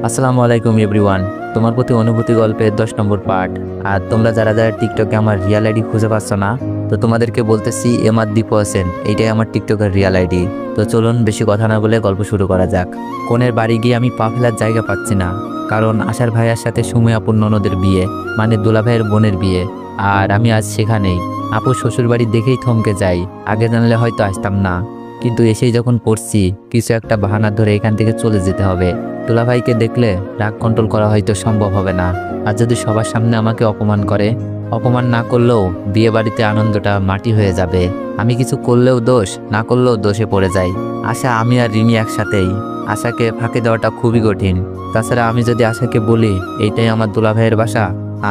আসসালামু আলাইকুম এভরিওয়ান। তোমার প্রতি অনুভূতি গল্পের 10 নম্বর পার্ট। আর তোমরা যারা যারা টিকটকে আমার রিয়েল আইডি খুঁজে পাচ্ছ না, তো তোমাদেরকে বলতেছি এমআর দীপু হোসেন, এইটাই আমার টিকটকের রিয়েল আইডি। তো চলুন বেশি কথা না বলে গল্প শুরু করা যাক। কোনের বাড়ি গিয়ে আমি পা ফেলার জায়গা পাচ্ছি না, কারণ আশার ভাইয়ার সাথে সুমে আপুর ননদের বিয়ে, মানে দোলা ভাইয়ের বোনের বিয়ে। আর আমি আজ সেখানেই। আপুর শ্বশুর বাড়ি দেখেই থমকে যাই, আগে জানলে হয়তো আসতাম না। কিন্তু এসেই যখন পড়ছি কিছু একটা বাহানা ধরে এখান থেকে চলে যেতে হবে। দুলাভাইকে দেখলে রাগ কন্ট্রোল করা হয়তো সম্ভব হবে না। আর যদি সবার সামনে আমাকে অপমান করে, অপমান না করলেও বিয়ে বাড়িতে আনন্দটা মাটি হয়ে যাবে। আমি কিছু করলেও দোষ, না করলেও দোষে পড়ে যাই। আশা, আমি আর রিমি একসাথেই। আশাকে ফাঁকি দেওয়াটা খুবই কঠিন। তাছাড়া আমি যদি আশাকে বলি এইটাই আমার দুলাভাইয়ের বাসা,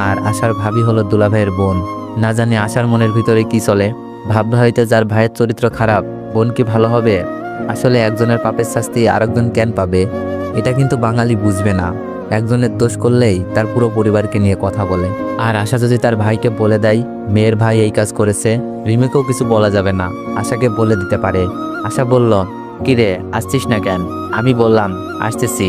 আর আশার ভাবি হলো দুলাভাইয়ের বোন, না জানি আশার মনের ভিতরে কি চলে। ভাববে হয়তো যার ভাইয়ের চরিত্র খারাপ, বোন কি ভালো হবে? আসলে একজনের পাপের শাস্তি আরেকজন কেন পাবে? এটা কিন্তু বাঙালি বুঝবে না। একজনের দোষ করলেই তার পুরো পরিবারকে নিয়ে কথা বলে। আর আশা যদি তার ভাইকে বলে দেয় মেয়ের ভাই এই কাজ করেছে, রিমিকেও কিছু বলা যাবে না, আশাকে বলে দিতে পারে। আশা বলল, কিরে আসছিস না কেন? আমি বললাম, আসতেছি।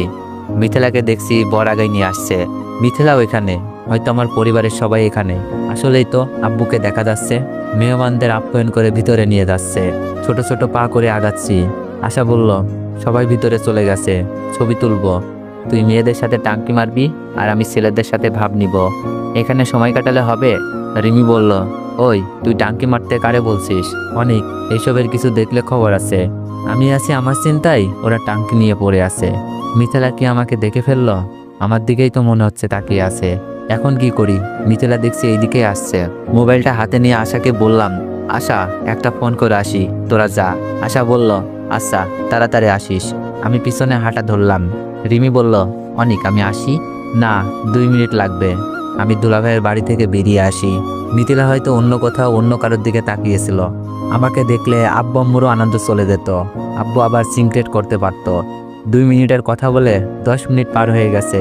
মিথিলাকে দেখছি বর আগাই নিয়ে আসছে। মিথিলাও এখানে, হয়তো আমার পরিবারের সবাই এখানে। আসলেই তো আব্বুকে দেখা যাচ্ছে মেহমানদের আপ্যায়ন করে ভিতরে নিয়ে যাচ্ছে। ছোট ছোট পা করে আগাচ্ছি। আশা বলল, সবাই ভিতরে চলে গেছে, ছবি তুলবো। তুই মেয়েদের সাথে টাঙ্কি মারবি আর আমি ছেলেদের সাথে ভাব নিব, এখানে সময় কাটালে হবে। রিমি বলল, ওই তুই টাঙ্কি মারতে কারে বলছিস? অনেক এইসবের কিছু দেখলে খবর আছে। আমি আছি আমার চিন্তায়, ওরা টাঙ্কি নিয়ে পড়ে আছে। মিথিলা কি আমাকে দেখে ফেললো? আমার দিকেই তো মনে হচ্ছে তাকিয়ে আছে। এখন কি করি? মিথিলা দেখছি এইদিকে আসছে। মোবাইলটা হাতে নিয়ে আশাকে বললাম, আশা একটা ফোন করে আসি, তোরা যা। আশা বলল, আচ্ছা তাড়াতাড়ি আসিস। আমি পিছনে হাঁটা ধরলাম। রিমি বলল, অনিক আমি আসি? না, 2 মিনিট লাগবে। আমি দুলাভাইয়ের বাড়ি থেকে বেরিয়ে আসি। মিথিলা হয়তো অন্য কোথাও অন্য কারোর দিকে তাকিয়েছিল। আমাকে দেখলে আব্বু আম্মুরও আনন্দ চলে যেত। আব্বু আবার সিনক্রেট করতে পারত। 2 মিনিটের কথা বলে 10 মিনিট পার হয়ে গেছে।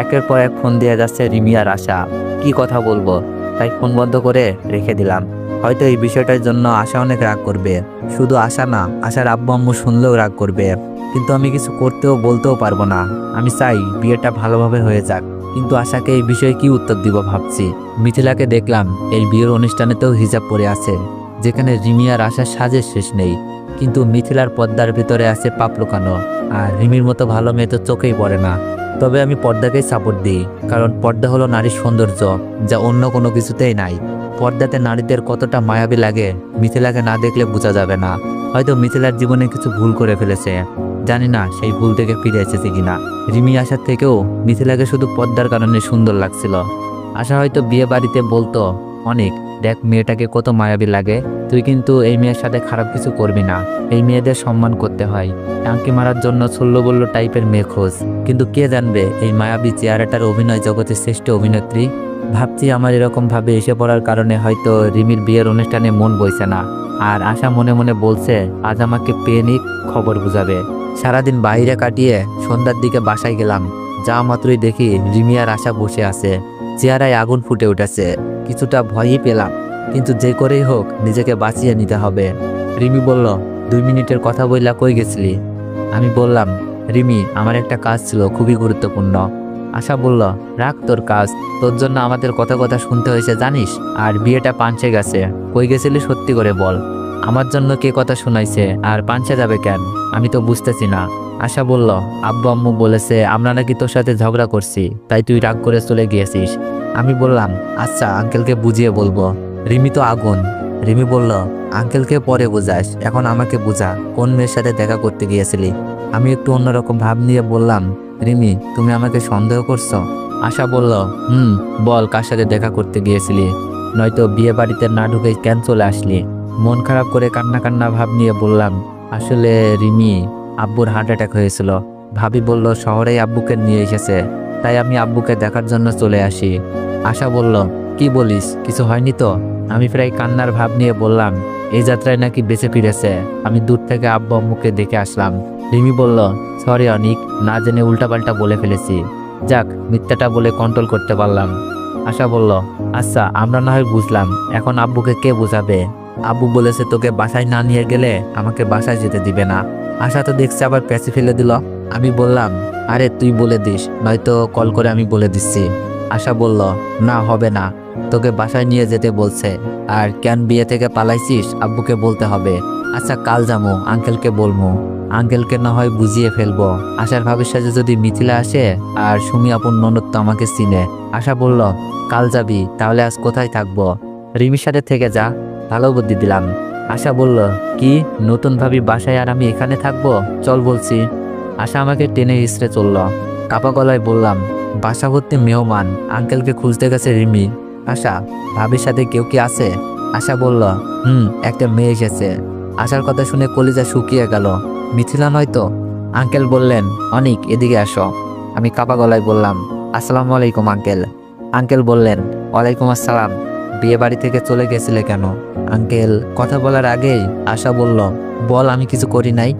একের পর এক ফোন দিয়ে যাচ্ছে রিমি আর আশা। কি কথা বলবো, তাই ফোন বন্ধ করে রেখে দিলাম। হয়তো এই বিষয়টার জন্য আশা অনেক রাগ করবে। শুধু আশা না, আশার আব্বু আম্মু শুনলেও রাগ করবে। কিন্তু আমি কিছু করতেও বলতেও পারবো না। আমি চাই বিয়েটা ভালোভাবে হয়ে যাক, কিন্তু আশাকে এই বিষয়ে কি উত্তর দিব ভাবছি। মিথিলাকে দেখলাম এই বিয়ের অনুষ্ঠানেতেও হিজাব পরে আছে, যেখানে রিমি আর আশার সাজের শেষ নেই। কিন্তু মিথিলার পর্দার ভিতরে আছে পাপ লুকানো। আর রিমির মতো ভালো মেয়ে তো চোখেই পড়ে না। তবে আমি পর্দাকেই সাপোর্ট দিই, কারণ পর্দা হলো নারীর সৌন্দর্য, যা অন্য কোনো কিছুতেই নাই। পর্দাতে নারীদের কতটা মায়াবী লাগে মিথিলাকে না দেখলে বোঝা যাবে না। হয়তো মিথিলার জীবনে কিছু ভুল করে ফেলেছে, জানি না সেই ভুল থেকে ফিরে এসেছে কিনা। রিমি আসার থেকেও মিথিলাকে শুধু পর্দার কারণে সুন্দর লাগছিল। আশা হয়তো বিয়ে বাড়িতে বলতো, অনেক দেখ মেয়েটাকে কত মায়াবী লাগে, তুই কিন্তু এই মেয়ের সাথে খারাপ কিছু করবি না। এই মেয়েদের সম্মান করতে হয়, টাঙ্কি মারার জন্য ছল্লবল্ল টাইপের মেয়ে খোঁজ। কিন্তু কে জানবে এই মায়াবী চেহারাটার অভিনয় জগতের শ্রেষ্ঠ অভিনেত্রী। ভাবছি আমার এরকম ভাবে এসে পড়ার কারণে হয়তো রিমির বিয়ের অনুষ্ঠানে মন বইছে না। আর আশা মনে মনে বলছে আজ আমাকে পেয়ে নিক, খবর বুঝাবে। সারাদিন বাইরে কাটিয়ে সন্ধ্যার দিকে বাসায় গেলাম। যা মাত্রই দেখি রিমি আর আশা বসে আছে, চেহারায় আগুন ফুটে উঠেছে। কিছুটা ভয়ই পেলাম, কিন্তু যে করেই হোক নিজেকে বাঁচিয়ে নিতে হবে। রিমি বলল, 2 মিনিটের কথা বইলা কই গেছিলি? আমি বললাম, রিমি আমার একটা কাজ ছিল খুবই গুরুত্বপূর্ণ। আশা বলল, রাখ তোর কাজ, তোর জন্য আমাদের কথা কথা শুনতে হয়েছে জানিস। আর বিয়েটা পাঞ্চে গেছে, কই গেছিলি সত্যি করে বল। আমার জন্য কে কথা শোনাইছে আর পাঞ্চে যাবে কেন? আমি তো বুঝতেছি না। আশা বলল, আব্বু আম্মু বলেছে আমরা নাকি তোর সাথে ঝগড়া করছি, তাই তুই রাগ করে চলে গিয়েছিস। আমি বললাম, আচ্ছা আঙ্কেলকে বুঝিয়ে বলবো। রিমি তো আগুন। রিমি বলল, আঙ্কেলকে পরে বোঝাস, এখন আমাকে বোঝা, কোন মেয়ের সাথে দেখা করতে গিয়েছিলি? আমি একটু অন্যরকম ভাব নিয়ে বললাম, রিমি তুমি আমাকে সন্দেহ করছো? আশা বলল, বল কার সাথে দেখা করতে গিয়েছিলি, নয়তো বিয়ে বাড়িতে না ঢুকে কেন চলে আসলি? মন খারাপ করে কান্না কান্না ভাব নিয়ে বললাম, আসলে রিমি আব্বুর হার্ট অ্যাটাক হয়েছিল। ভাবি বলল শহরেই আব্বুকে নিয়ে এসেছে, তাই আমি আব্বুকে দেখার জন্য চলে আসি। আশা বলল, কি বলিস, কিছু হয়নি তো? আমি প্রায় কান্নার ভাব নিয়ে বললাম, এই যাত্রায় নাকি বেঁচে ফিরেছে, আমি দূর থেকে আব্বু আম্মুকে দেখে আসলাম। রিমি বলল, সরি অনিক, না জেনে উল্টাপাল্টা বলে ফেলেছি। যাক, মিথ্যাটা বলে কন্ট্রোল করতে পারলাম। আশা বলল, আচ্ছা আমরা না হয় বুঝলাম, এখন আব্বুকে কে বোঝাবে? আব্বু বলেছে তোকে বাসায় না নিয়ে গেলে আমাকে বাসায় যেতে দিবে না। আশা তো দেখছে আবার প্যাঁচে ফেলে দিল। আমি বললাম, আরে তুই বলে দিস, নয়তো কল করে আমি বলে দিচ্ছি। আশা বলল, না হবে না, তোকে বাসায় নিয়ে যেতে বলছে। আর কেন বিয়ে থেকে পালাইছিস আব্বুকে বলতে হবে। আচ্ছা কাল যাবো, আঙ্কেলকে বলবো, আঙ্কেলকে না হয় বুঝিয়ে ফেলবো। আশার ভাবির সাথে যদি মিথিলা আসে, আর সুমি আপন ননদ তো আমাকে চিনে। আশা বলল, কাল যাবি, তাহলে আজ কোথায় থাকবো? রিমির সাথে থেকে যা, ভালো বুদ্ধি দিলাম। আশা বলল, কি নতুন ভাবি বাসায় আর আমি এখানে থাকবো? চল বলছি। আশা আমাকে টেনে হিসড়ে চলল। কাপা গলায় বললাম, বাসা ভর্তি মেহমান, আঙ্কেলকে খুঁজতে গেছে রিমি। আশা, ভাবির সাথে কেউ কি আছে? আশা বলল, একটা মেয়ে এসেছে। আশার কথা শুনে কলিজা শুকিয়ে গেল। মিথিলা নয়তো? আঙ্কেল বললেন, অনিক এদিকে আসো। আমি কাপা গলায় বললাম, আসসালামু আলাইকুম আঙ্কেল। আঙ্কেল বললেন, ওয়ালাইকুম আসসালাম। বিয়ে বাড়ি থেকে চলে গেছিলে কেন? আঙ্কেল কথা বলার আগেই আশা বলল, বল আমি কিছু করি নাই।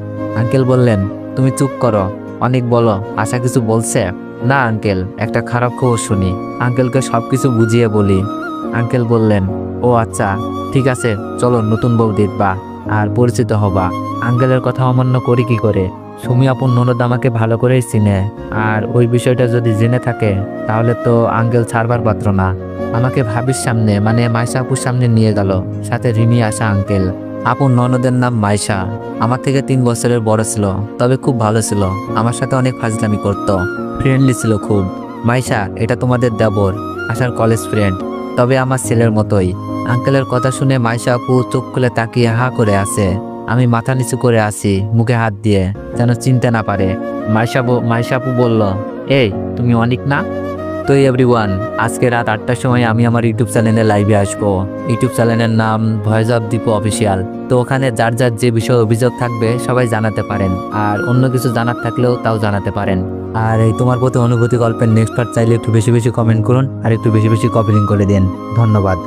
আঙ্কেল বললেন, তুমি চুপ করো, অনেক বলো। আশা কিছু বলছে? না আঙ্কেল, একটা খারাপ খবর শুনি। আঙ্কেলকে সব কিছু বুঝিয়ে বলি। আঙ্কেল বললেন, ও আচ্ছা ঠিক আছে, চলো নতুন বউ দেখবা আর পরিচিত হবা। আঙ্কেলের কথা অমান্য করি কি করে? সুমি আপন ননদ আমাকে ভালো করেই চিনে, আর ওই বিষয়টা যদি জেনে থাকে তাহলে তো আঙ্কেল ছাড়বার পাত্র না। আমাকে ভাবির সামনে মানে মাইশা আপুর সামনে নিয়ে গেল, সাথে রিমি আশা আঙ্কেল। আপন ননদের নাম মাইশা, আমার থেকে 3 বছরের বড় ছিল, তবে খুব ভালো ছিল। আমার সাথে অনেক ফাজলামি করত, ফ্রেন্ডলি ছিল খুব। মাইশা, এটা তোমাদের দেবর, আশার কলেজ ফ্রেন্ড, তবে আমার ছেলের মতোই। আঙ্কেলের কথা শুনে মাইশা আপু চোখ খুলে তাকিয়ে হা করে আছে। আমি মাথা নিচু করে আছি, মুখে হাত দিয়ে, যেন চিনতে না পারে। মাইশা আপু বলল, এই তুমি অনিক না? তো এভরিওয়ান, আজকে রাত 8টার সময় আমি আমার ইউটিউব চ্যানেলে লাইভে আসবো। ইউটিউব চ্যানেলের নাম ভয়েস অফ দীপু অফিসিয়াল। তো ওখানে যার যার যে বিষয়ে অভিযোগ থাকবে সবাই জানাতে পারেন, আর অন্য কিছু জানার থাকলেও তাও জানাতে পারেন। আর এই তোমার প্রতি অনুভূতি গল্পের নেক্সট পার্ট চাইলে একটু বেশি বেশি কমেন্ট করুন, আর একটু বেশি বেশি কপি লিঙ্ক করে দিন। ধন্যবাদ।